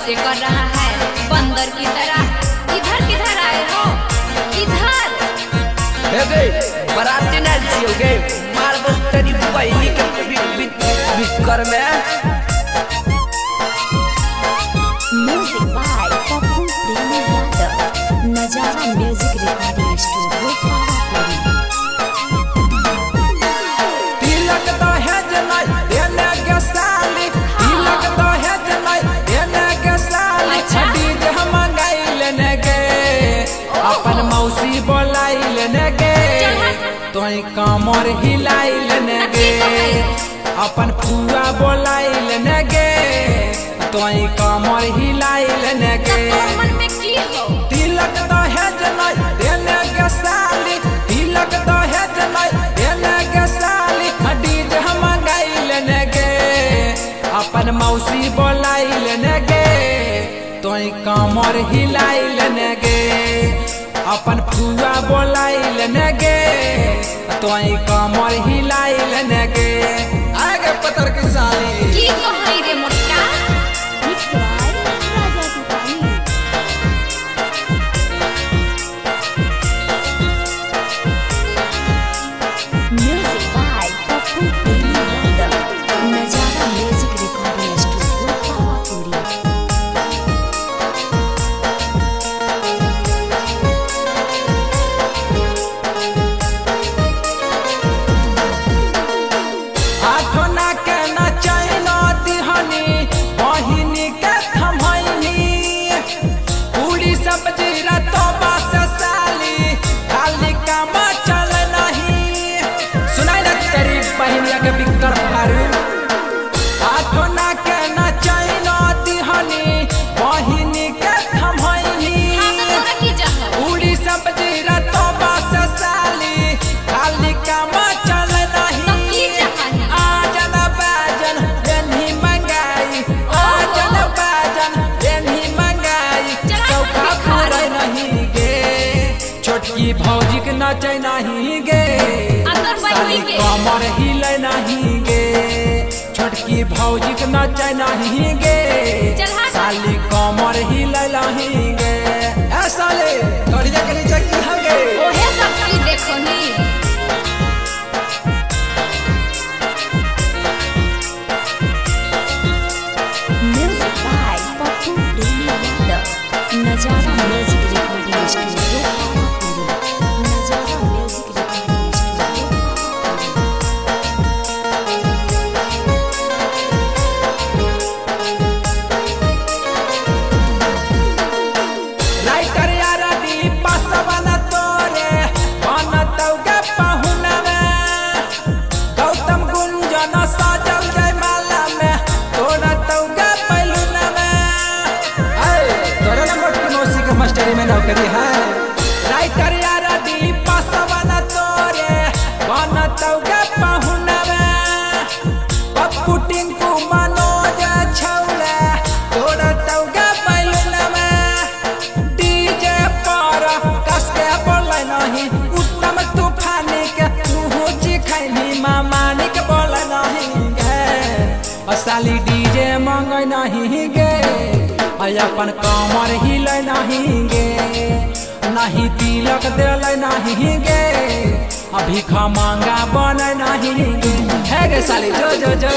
ऐसे कर रहा है बंदर की तरह। इधर किधर आए हो? इधर बराती ना जियोगे मार तेरी बहनी के बिकर में। म्यूजिक बाय पप्पू प्रेमी यादव, नजारा म्यूजिक रिकॉर्डिंग स्टूडियो पावापुरी। तिलक दहेज नहीं देने के साली, तिलक दहेज नहीं देने के साली, डीजे हम मंगाई लेने गे, अपन मौसी बोलाई लेने गे, तोई कमर हिलाई लेने गे, अपन फुआ बोलाई लेने गे, तोई कमर हिलाई लेने गे। तिलक दहेज नहीं देने के साली, तिलक दहेज नहीं देने के साली, डीजे हम मंगाई लेने गे, अपन मौसी बोलाई लेने गे, तोई कमर हिलाई लेने गे, अपन फुआ बोलाई लेने गे, तोई कमर हिलाई लेने गे। आगे पतर की साली की कहई रे मोटका। म्यूजिक बाय पप्पू प्रेमी यादव, नजारा म्यूजिक रिकॉर्डिंग स्टूडियो पावापुरी। आठोना के नचैना दिहनी बहिनी के थमैनी, पूरी सब्जी रतबा से साली खाली काम चल नहीं। सुनाई ना तेरी बहनिया के बिकर फारू। आठोना के नचैना दिहनी बहिनी के थमैनी, पूरी सब्जी रतबा से साली खाली काम चल नहीं। आजन बाजन देनी मंगाई, आजन बाजन देनी मंगाई, सौखा पूरे नहीं गे, छोटकी भौजी के नचे नहीं गे, साली कमर हिले नहीं गे, छोटकी भौजी के नचे नहीं गे, साली कमर हिले नहीं गे। ए साले करिया के नीचे की हगे ओहे सब की देखो नी। म्यूजिक बाय पप्पू प्रेमी यादव, नजारा म्यूजिक रिकॉर्डिंग स्टूडियो पावापुरी। नजारा music recording studio Pawapuri. Writer यार दी पासवन तोरे बनतौ के पहुनवे, गौतम गुंजन साजल जय माला में तोड़तौ के बैलूनवे। तोरे ना मोटकी मौसी के मास्टरी में नौकरी है। राइटर यार दी पासवन तोरे बनतौ के पहुनवे, पप्पू टिंकू मनोज छौले तोड़तौ के बैलूनवे। डीजे पर कसके बोले नहीं, उत्तम तूफानी के मुँह खैनी मामानी के बोले नहीं गे, साली डीजे मांगे नहीं गे, अपन कमर हिले नहीं गे, नहीं तिलक दिले नहीं गे, अभी खमांगा बने नहीं गे। है गे साली जो जो जो